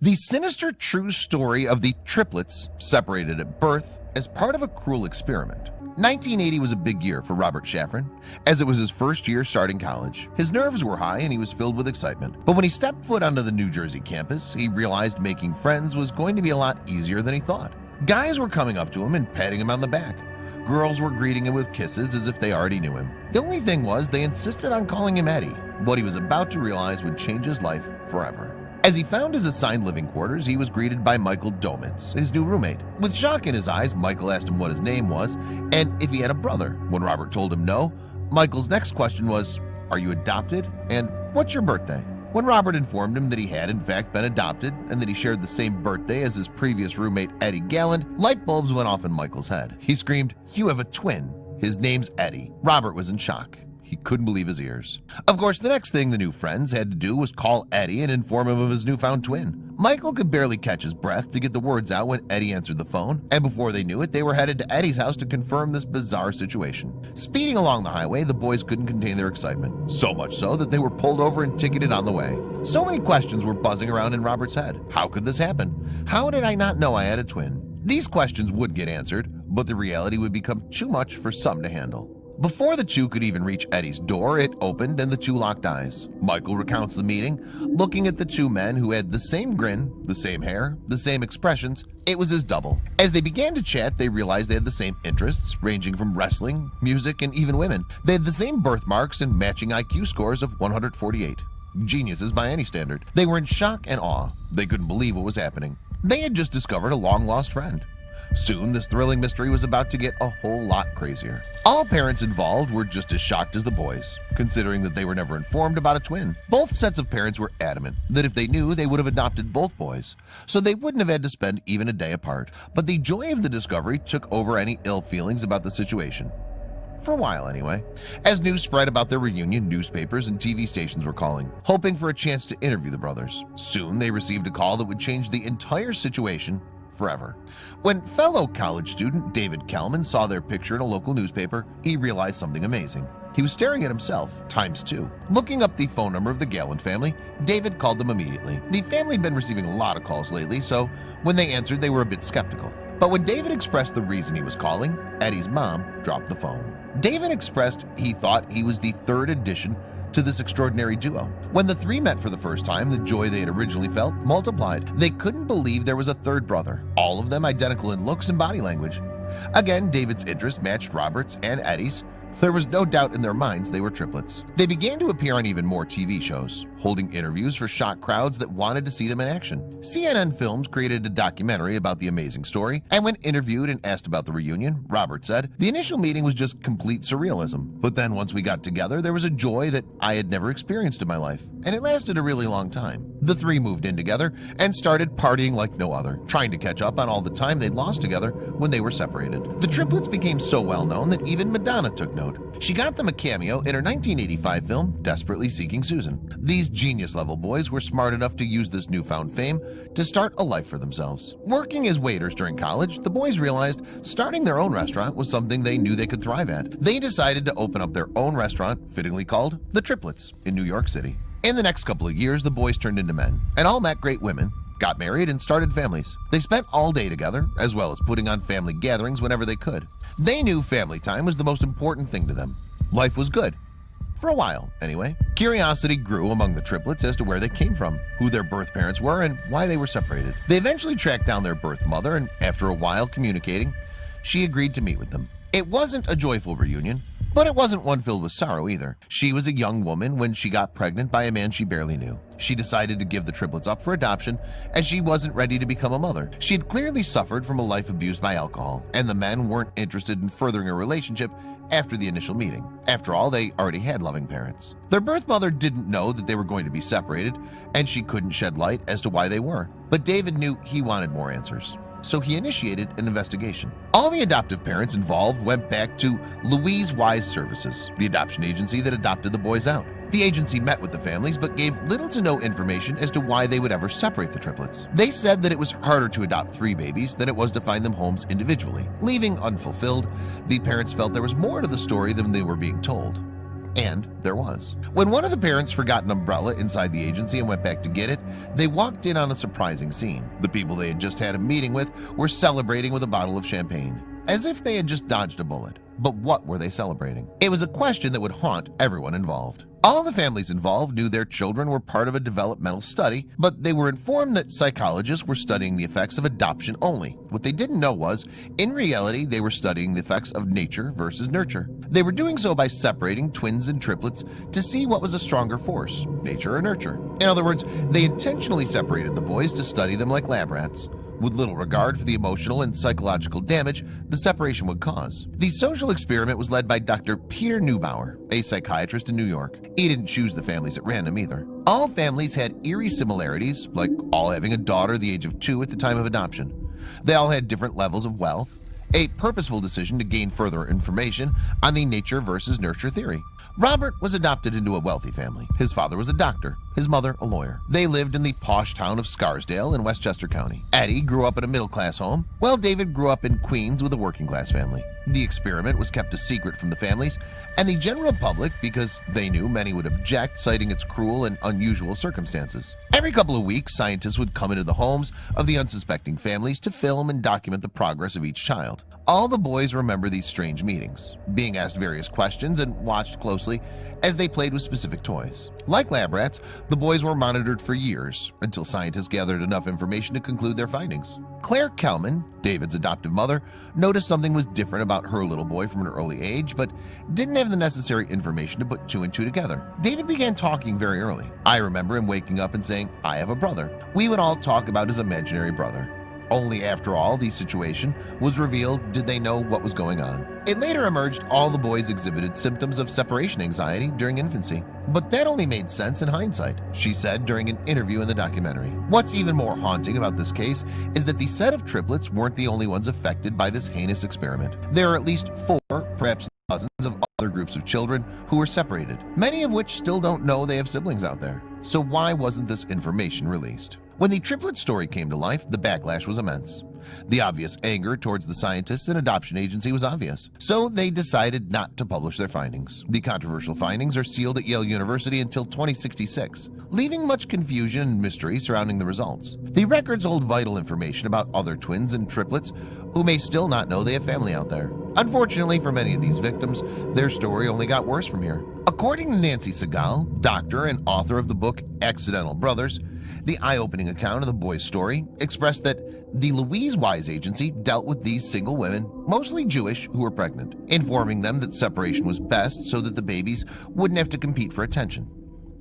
The sinister true story of the triplets separated at birth as part of a cruel experiment. 1980 was a big year for Robert Shafran, as it was his first year starting college. His nerves were high and he was filled with excitement. But when he stepped foot onto the New Jersey campus, he realized making friends was going to be a lot easier than he thought. Guys were coming up to him and patting him on the back. Girls were greeting him with kisses as if they already knew him. The only thing was they insisted on calling him Eddie. What he was about to realize would change his life forever. As he found his assigned living quarters, he was greeted by Michael Domitz, his new roommate. With shock in his eyes, Michael asked him what his name was and if he had a brother. When Robert told him no, Michael's next question was, "Are you adopted? And what's your birthday?" When Robert informed him that he had in fact been adopted and that he shared the same birthday as his previous roommate Eddie Galland, light bulbs went off in Michael's head. He screamed, "You have a twin. His name's Eddie." Robert was in shock. He couldn't believe his ears. Of course, the next thing the new friends had to do was call Eddie and inform him of his newfound twin. Michael could barely catch his breath to get the words out when Eddie answered the phone, and before they knew it, they were headed to Eddie's house to confirm this bizarre situation. Speeding along the highway, the boys couldn't contain their excitement, so much so that they were pulled over and ticketed on the way. So many questions were buzzing around in Robert's head. How could this happen? How did I not know I had a twin? These questions would get answered, but the reality would become too much for some to handle. Before the two could even reach Eddie's door, it opened and the two locked eyes. Michael recounts the meeting, looking at the two men who had the same grin, the same hair, the same expressions. It was his double. As they began to chat, they realized they had the same interests, ranging from wrestling, music, and even women. They had the same birthmarks and matching IQ scores of 148. Geniuses by any standard. They were in shock and awe. They couldn't believe what was happening. They had just discovered a long-lost friend. Soon, this thrilling mystery was about to get a whole lot crazier. All parents involved were just as shocked as the boys, considering that they were never informed about a twin. Both sets of parents were adamant that if they knew, they would have adopted both boys, so they wouldn't have had to spend even a day apart. But the joy of the discovery took over any ill feelings about the situation. For a while, anyway. As news spread about their reunion, newspapers and TV stations were calling, hoping for a chance to interview the brothers. Soon, they received a call that would change the entire situation forever. When fellow college student David Kelman saw their picture in a local newspaper, he realized something amazing. He was staring at himself, times two. Looking up the phone number of the Galland family, David called them immediately. The family had been receiving a lot of calls lately, so when they answered, they were a bit skeptical. But when David expressed the reason he was calling, Eddie's mom dropped the phone. David expressed he thought he was the third addition to this extraordinary duo. When the three met for the first time, the joy they had originally felt multiplied. They couldn't believe there was a third brother, all of them identical in looks and body language. Again, David's interest matched Robert's and Eddie's. There was no doubt in their minds they were triplets. They began to appear on even more TV shows, holding interviews for shocked crowds that wanted to see them in action. CNN Films created a documentary about the amazing story, and when interviewed and asked about the reunion, Robert said, "The initial meeting was just complete surrealism, but then once we got together, there was a joy that I had never experienced in my life, and it lasted a really long time." The three moved in together and started partying like no other, trying to catch up on all the time they'd lost together when they were separated. The triplets became so well known that even Madonna took note. She got them a cameo in her 1985 film, Desperately Seeking Susan. These genius-level boys were smart enough to use this newfound fame to start a life for themselves. Working as waiters during college, the boys realized starting their own restaurant was something they knew they could thrive at. They decided to open up their own restaurant, fittingly called The Triplets, in New York City. In the next couple of years, the boys turned into men, and all met great women, got married, and started families. They spent all day together, as well as putting on family gatherings whenever they could. They knew family time was the most important thing to them. Life was good. For a while, anyway. Curiosity grew among the triplets as to where they came from, who their birth parents were, and why they were separated. They eventually tracked down their birth mother, and after a while communicating, she agreed to meet with them. It wasn't a joyful reunion, but it wasn't one filled with sorrow either. She was a young woman when she got pregnant by a man she barely knew. She decided to give the triplets up for adoption as she wasn't ready to become a mother. She had clearly suffered from a life abused by alcohol, and the men weren't interested in furthering a relationship after the initial meeting. After all, they already had loving parents. Their birth mother didn't know that they were going to be separated, and she couldn't shed light as to why they were. But David knew he wanted more answers, so he initiated an investigation. All the adoptive parents involved went back to Louise Wise Services, the adoption agency that adopted the boys out. The agency met with the families but gave little to no information as to why they would ever separate the triplets. They said that it was harder to adopt 3 babies than it was to find them homes individually. Leaving unfulfilled, the parents felt there was more to the story than they were being told. And there was. When one of the parents forgot an umbrella inside the agency and went back to get it, they walked in on a surprising scene. The people they had just had a meeting with were celebrating with a bottle of champagne, as if they had just dodged a bullet. But what were they celebrating? It was a question that would haunt everyone involved. All the families involved knew their children were part of a developmental study, but they were informed that psychologists were studying the effects of adoption only. What they didn't know was, in reality, they were studying the effects of nature versus nurture. They were doing so by separating twins and triplets to see what was a stronger force, nature or nurture. In other words, they intentionally separated the boys to study them like lab rats, with little regard for the emotional and psychological damage the separation would cause. The social experiment was led by Dr. Peter Neubauer, a psychiatrist in New York. He didn't choose the families at random either. All families had eerie similarities, like all having a daughter the age of 2 at the time of adoption. They all had different levels of wealth, a purposeful decision to gain further information on the nature versus nurture theory. Robert was adopted into a wealthy family. His father was a doctor, his mother a lawyer. They lived in the posh town of Scarsdale in Westchester County. Eddie grew up in a middle-class home, while David grew up in Queens with a working-class family. The experiment was kept a secret from the families and the general public because they knew many would object, citing its cruel and unusual circumstances. Every couple of weeks, scientists would come into the homes of the unsuspecting families to film and document the progress of each child. All the boys remember these strange meetings, being asked various questions and watched closely as they played with specific toys. Like lab rats, the boys were monitored for years until scientists gathered enough information to conclude their findings. Claire Kelman, David's adoptive mother, noticed something was different about her little boy from an early age, but didn't have the necessary information to put 2 and 2 together. David began talking very early. I remember him waking up and saying, "I have a brother." We would all talk about his imaginary brother. Only after all the situation was revealed did they know what was going on. It later emerged all the boys exhibited symptoms of separation anxiety during infancy. But that only made sense in hindsight, she said during an interview in the documentary. What's even more haunting about this case is that the set of triplets weren't the only ones affected by this heinous experiment. There are at least 4, perhaps dozens of other groups of children who were separated, many of which still don't know they have siblings out there. So why wasn't this information released? When the triplet story came to life, the backlash was immense. The obvious anger towards the scientists and adoption agency was obvious, so they decided not to publish their findings. The controversial findings are sealed at Yale University until 2066, leaving much confusion and mystery surrounding the results. The records hold vital information about other twins and triplets who may still not know they have family out there. Unfortunately for many of these victims, their story only got worse from here. According to Nancy Segal, doctor and author of the book Accidental Brothers, the eye-opening account of the boy's story expressed that the Louise Wise Agency dealt with these single women, mostly Jewish, who were pregnant, informing them that separation was best so that the babies wouldn't have to compete for attention,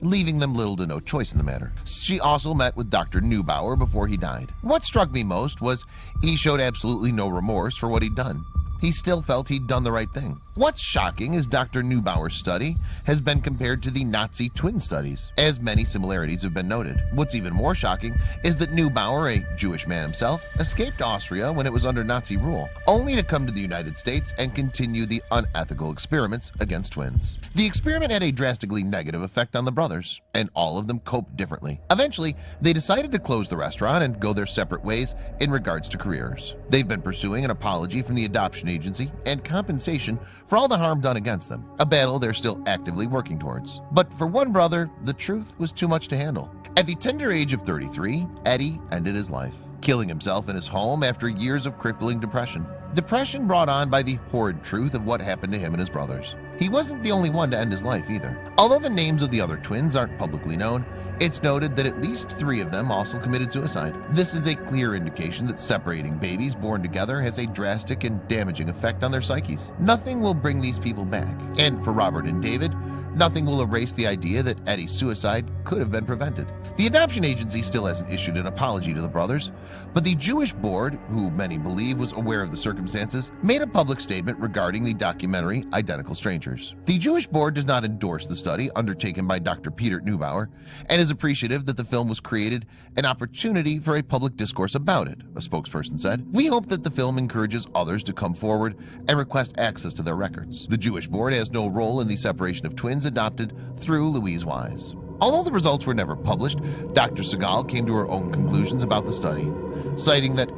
leaving them little to no choice in the matter. She also met with Dr. Neubauer before he died. What struck me most was he showed absolutely no remorse for what he'd done. He still felt he'd done the right thing. What's shocking is Dr. Neubauer's study has been compared to the Nazi twin studies, as many similarities have been noted. What's even more shocking is that Neubauer, a Jewish man himself, escaped Austria when it was under Nazi rule, only to come to the United States and continue the unethical experiments against twins. The experiment had a drastically negative effect on the brothers, and all of them coped differently. Eventually, they decided to close the restaurant and go their separate ways in regards to careers. They've been pursuing an apology from the adoption agency and compensation for all the harm done against them, a battle they're still actively working towards. But for one brother, the truth was too much to handle. At the tender age of 33, Eddie ended his life, killing himself in his home after years of crippling depression. Depression brought on by the horrid truth of what happened to him and his brothers. He wasn't the only one to end his life either. Although the names of the other twins aren't publicly known, it's noted that at least 3 of them also committed suicide. This is a clear indication that separating babies born together has a drastic and damaging effect on their psyches. Nothing will bring these people back. And for Robert and David, nothing will erase the idea that Eddie's suicide could have been prevented. The adoption agency still hasn't issued an apology to the brothers, but the Jewish board, who many believe was aware of the circumstances, made a public statement regarding the documentary Identical Strangers. The Jewish board does not endorse the study undertaken by Dr. Peter Neubauer and is appreciative that the film was created an opportunity for a public discourse about it, a spokesperson said. We hope that the film encourages others to come forward and request access to their records. The Jewish board has no role in the separation of twins adopted through Louise Wise. Although the results were never published, Dr. Segal came to her own conclusions about the study, citing that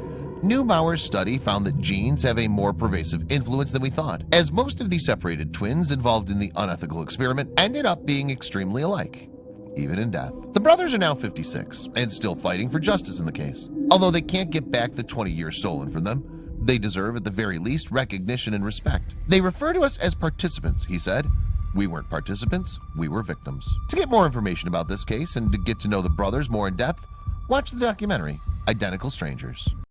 Neubauer's study found that genes have a more pervasive influence than we thought, as most of the separated twins involved in the unethical experiment ended up being extremely alike, even in death. The brothers are now 56 and still fighting for justice in the case. Although they can't get back the 20 years stolen from them, they deserve at the very least recognition and respect. They refer to us as participants, he said. We weren't participants, we were victims. To get more information about this case and to get to know the brothers more in depth, watch the documentary Identical Strangers.